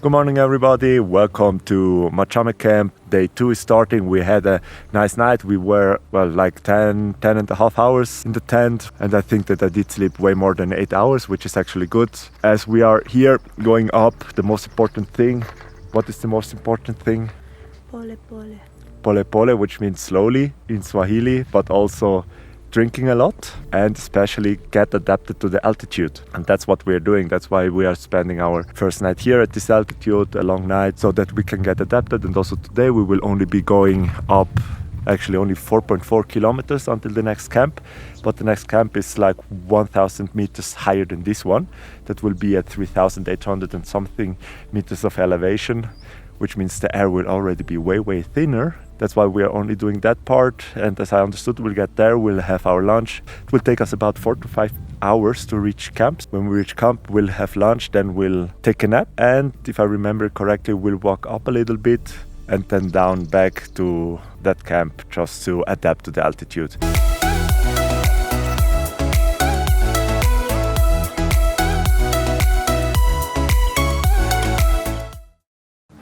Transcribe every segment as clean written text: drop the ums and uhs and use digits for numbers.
Good morning everybody, welcome to Machame Camp. Day 2 is starting. We had a nice night. We were like 10 and a half hours in the tent, and I think that I did sleep way more than 8 hours, which is actually good. As we are here going up, the most important thing, what is the most important thing? Polepole. Polepole, which means slowly in Swahili, but also drinking a lot and especially get adapted to the altitude, and that's what we're doing. That's why we are spending our first night here at this altitude, a long night, so that we can get adapted. And also today we will only be going up actually only 4.4 kilometers until the next camp, but the next camp is like 1,000 meters higher than this one. That will be at 3,800 and something meters of elevation, which means the air will already be way thinner. That's why we are only doing that part, and as I understood, we'll get there, we'll have our lunch. It will take us about 4 to 5 hours to reach camp. When we reach camp, we'll have lunch, then we'll take a nap, and if I remember correctly, we'll walk up a little bit and then down back to that camp just to adapt to the altitude.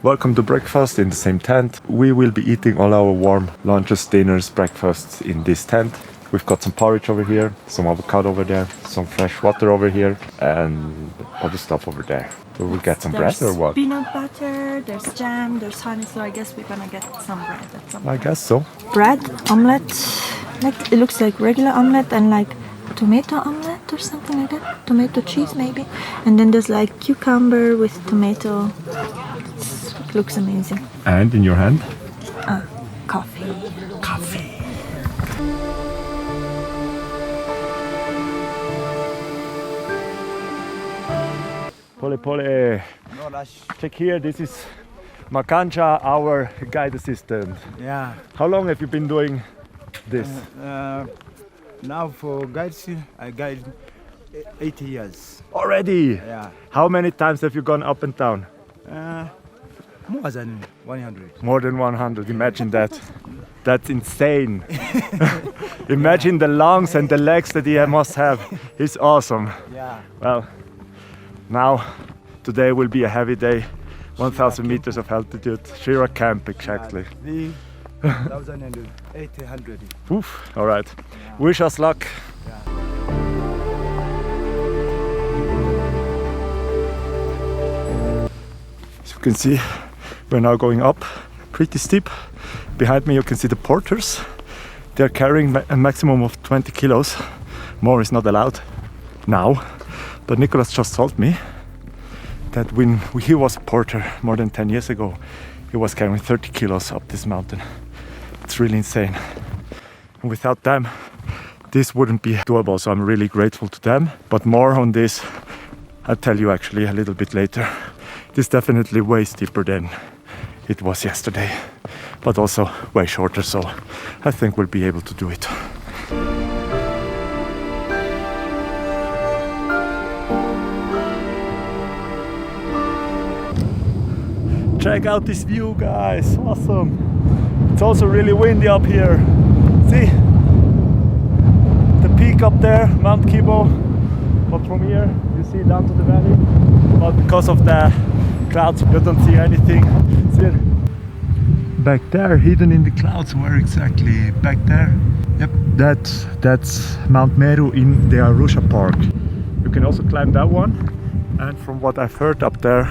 Welcome to breakfast in the same tent. We will be eating all our warm lunches, dinners, breakfasts in this tent. We've got some porridge over here, some avocado over there, some fresh water over here, and other stuff over there. So we'll get some bread or what? Peanut butter, there's jam, there's honey, so I guess we're gonna get some bread at some point. I guess so. Bread, omelette, like it looks like regular omelette and like tomato omelette or something like that. Tomato cheese maybe. And then there's like cucumber with tomato. It looks amazing. And in your hand? Coffee. Coffee. Polepole. Check here, this is Makanja, our guide assistant. Yeah. How long have you been doing this? Now for guides, I guide 80 years. Already? Yeah. How many times have you gone up and down? More than 100. More than 100, imagine that. That's insane. Imagine the lungs and the legs that he must have. He's awesome. Yeah. Well, now, today will be a heavy day. 1,000 meters of altitude. Shira Camp, exactly. 3,800. Oof, all right. Yeah. Wish us luck. Yeah. As you can see, we're now going up, pretty steep. Behind me you can see the porters. They're carrying a maximum of 20 kilos. More is not allowed now. But Nicholas just told me that when he was a porter more than 10 years ago, he was carrying 30 kilos up this mountain. It's really insane. And without them, this wouldn't be doable. So I'm really grateful to them. But more on this, I'll tell you actually a little bit later. It is definitely way steeper than it was yesterday, but also way shorter, so I think we'll be able to do it. Check out this view, guys, awesome. It's also really windy up here. See the peak up there, Mount Kibo, but from here you see down to the valley, but because of the clouds you don't see anything. See it? Back there, hidden in the clouds. Where exactly? Back there? Yep, that's Mount Meru in the Arusha Park. You can also climb that one, and from what I've heard up there,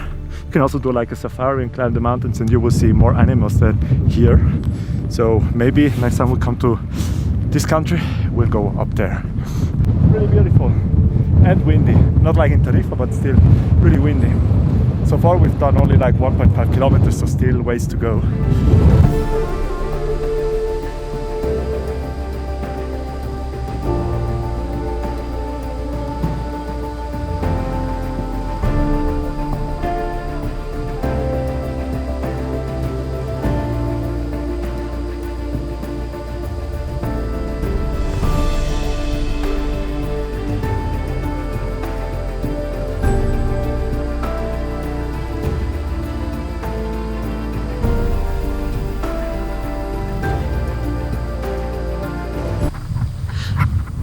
you can also do like a safari and climb the mountains, and you will see more animals than here. So maybe next time we come to this country, we'll go up there. Really beautiful and windy. Not like in Tarifa, but still really windy. So far we've done only like 1.5 kilometers, so still ways to go.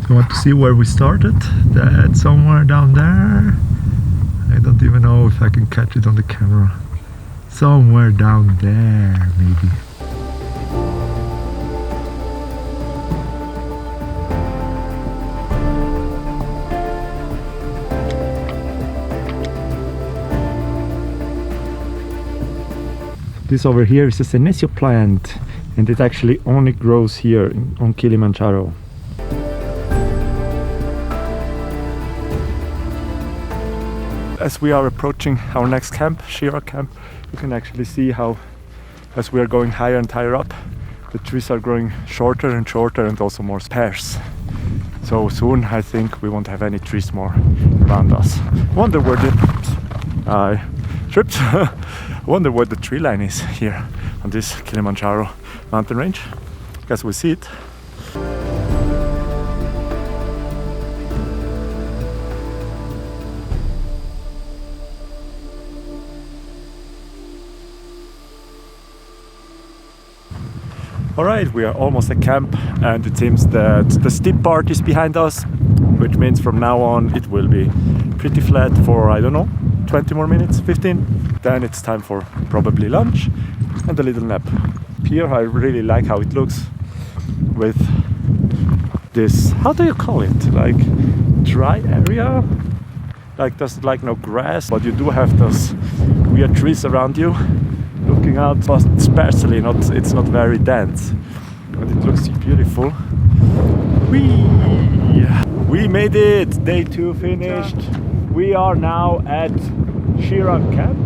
You want to see where we started? That's somewhere down there. I don't even know if I can catch it on the camera. Somewhere down there, maybe. This over here is a senecio plant, and it actually only grows here on Kilimanjaro. As we are approaching our next camp, Shira Camp, you can actually see how, as we are going higher and higher up, the trees are growing shorter and shorter and also more sparse. So soon I think we won't have any trees more around us. Wonder where the tripped. Wonder what the tree line is here on this Kilimanjaro mountain range. Guess we'll see it. Alright, we are almost at camp, and it seems that the steep part is behind us, which means from now on it will be pretty flat for, I don't know, 20 more minutes, 15. Then it's time for probably lunch and a little nap. Here I really like how it looks with this, how do you call it, like dry area? Like there's like no grass, but you do have those weird trees around you looking out, but sparsely, it's not very dense, but it looks beautiful. We made it! Day 2 finished. We are now at Shira Camp.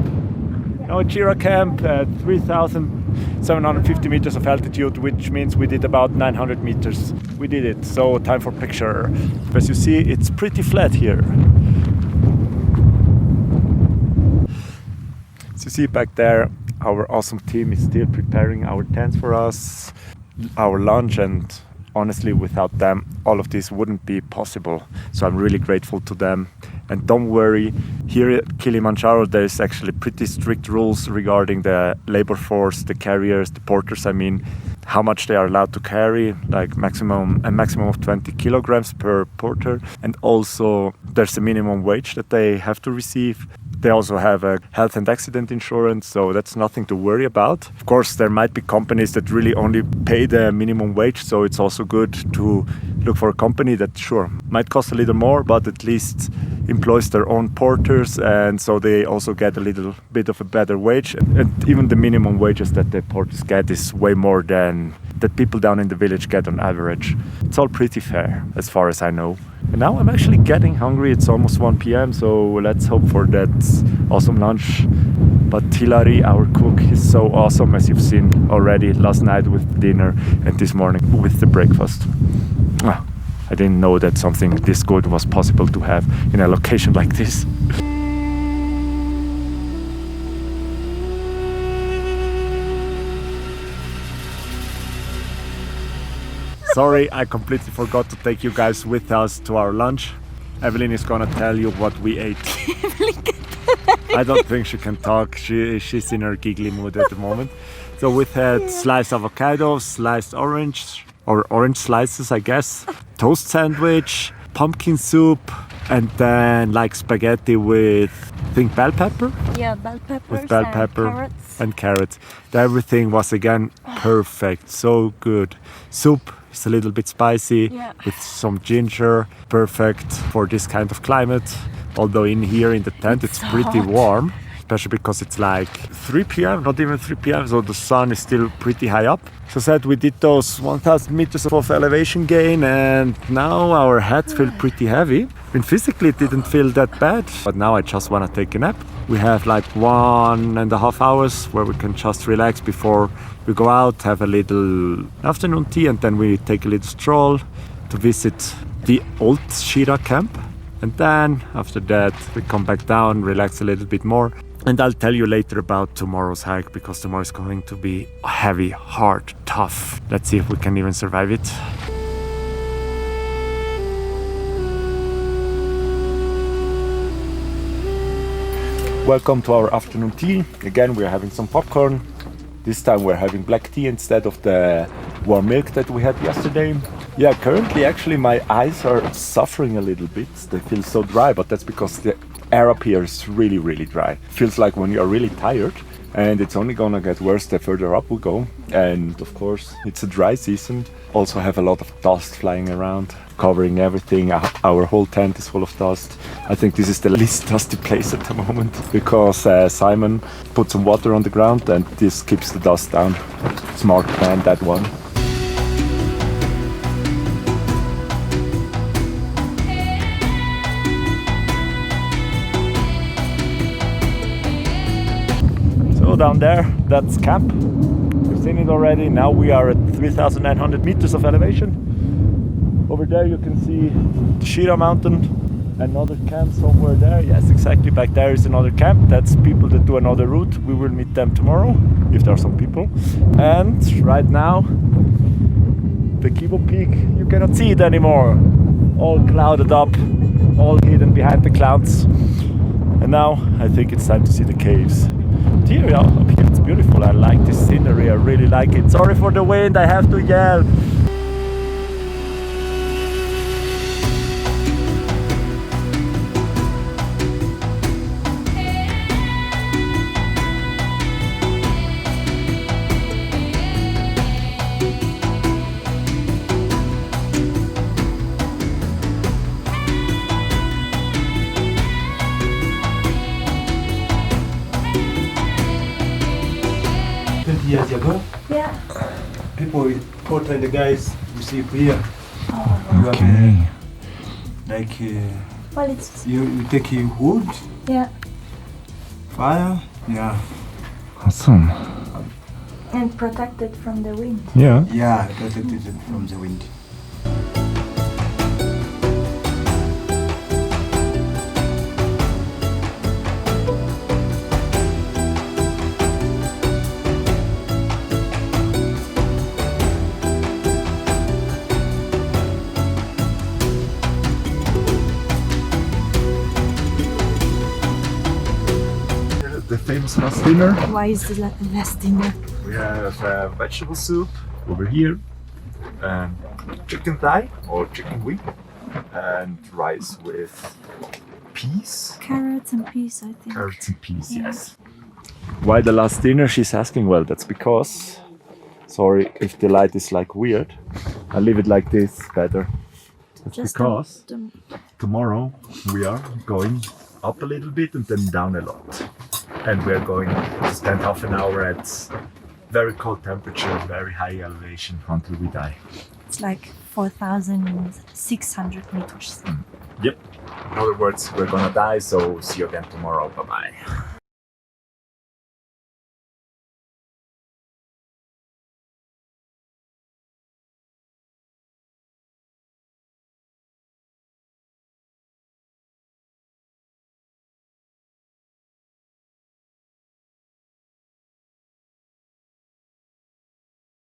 Now at Shira Camp at 3,750 meters of altitude, which means we did about 900 meters. We did it, so time for picture. As you see, it's pretty flat here. As you see back there, our awesome team is still preparing our tents for us, our lunch, and honestly, without them, all of this wouldn't be possible. So I'm really grateful to them. And don't worry, here at Kilimanjaro, there's actually pretty strict rules regarding the labor force, the carriers, the porters, I mean, how much they are allowed to carry, like a maximum of 20 kilograms per porter. And also there's a minimum wage that they have to receive. They also have a health and accident insurance, so that's nothing to worry about. Of course, there might be companies that really only pay the minimum wage, so it's also good to look for a company that, sure, might cost a little more, but at least employs their own porters, and so they also get a little bit of a better wage. And even the minimum wages that the porters get is way more than that people down in the village get on average. It's all pretty fair, as far as I know. And now I'm actually getting hungry. It's almost 1 p.m, so let's hope for that awesome lunch. But Hilary, our cook, is so awesome, as you've seen already last night with dinner and this morning with the breakfast. I didn't know that something this good was possible to have in a location like this. Sorry, I completely forgot to take you guys with us to our lunch. Evelyn is gonna tell you what we ate. I don't think she can talk. She's in her giggly mood at the moment. So we had sliced avocado, sliced orange, or orange slices, I guess, toast sandwich, pumpkin soup, and then like spaghetti with, I think, bell pepper? Yeah, bell peppers with bell and pepper carrots. and carrots. Everything was again perfect, so good. Soup is a little bit spicy, Yeah. with some ginger, perfect for this kind of climate. Although in here in the tent it's pretty hot. warm, especially because it's like 3 p.m, not even 3 p.m, so the sun is still pretty high up. So said we did those 1,000 meters of elevation gain, and now our heads feel pretty heavy. I mean, physically it didn't feel that bad, but now I just want to take a nap. We have like 1.5 hours where we can just relax before we go out, have a little afternoon tea, and then we take a little stroll to visit the old Shira Camp. And then after that we come back down, relax a little bit more. And I'll tell you later about tomorrow's hike, because tomorrow is going to be heavy, hard, tough. Let's see if we can even survive it. Welcome to our afternoon tea. Again, we're having some popcorn. This time we're having black tea instead of the warm milk that we had yesterday. Yeah, currently actually my eyes are suffering a little bit. They feel so dry, but that's because the air up here is really, really dry. Feels like when you're really tired, And it's only gonna get worse the further up we go. And of course, it's a dry season. Also have a lot of dust flying around, covering everything. Our whole tent is full of dust. I think this is the least dusty place at the moment because Simon put some water on the ground and this keeps the dust down. Smart plan, that one. So down there, that's camp. You've seen it already. Now we are at 3,900 meters of elevation. Over there you can see the Shira mountain, another camp somewhere there. Yes, exactly, back there is another camp. That's people that do another route. We will meet them tomorrow, if there are some people. And right now, the Kibo Peak, you cannot see it anymore. All clouded up, all hidden behind the clouds. And now I think it's time to see the caves. Here, yeah, up here it's beautiful. I like this scenery, I really like it. Sorry for the wind, I have to yell. Years ago, Yeah. people important the guys you see here. Oh, Okay. Like well, it's you take wood, yeah, fire, yeah, Awesome. and protected from the wind. Yeah. yeah, protected from the wind. The famous last dinner. Why is the last dinner? We have vegetable soup over here, and chicken thigh or chicken wing, and rice with peas. Carrots and peas, I think. Carrots and peas, Yeah. yes. Why the last dinner? She's asking. Well, that's because. Sorry if the light is like weird. I leave it like this better. That's Just because the- tomorrow we are going up a little bit and then down a lot. And we're going to spend half an hour at very cold temperature, very high elevation until we die. It's like 4,600 meters. Yep. In other words, we're gonna die, so see you again tomorrow. Bye bye.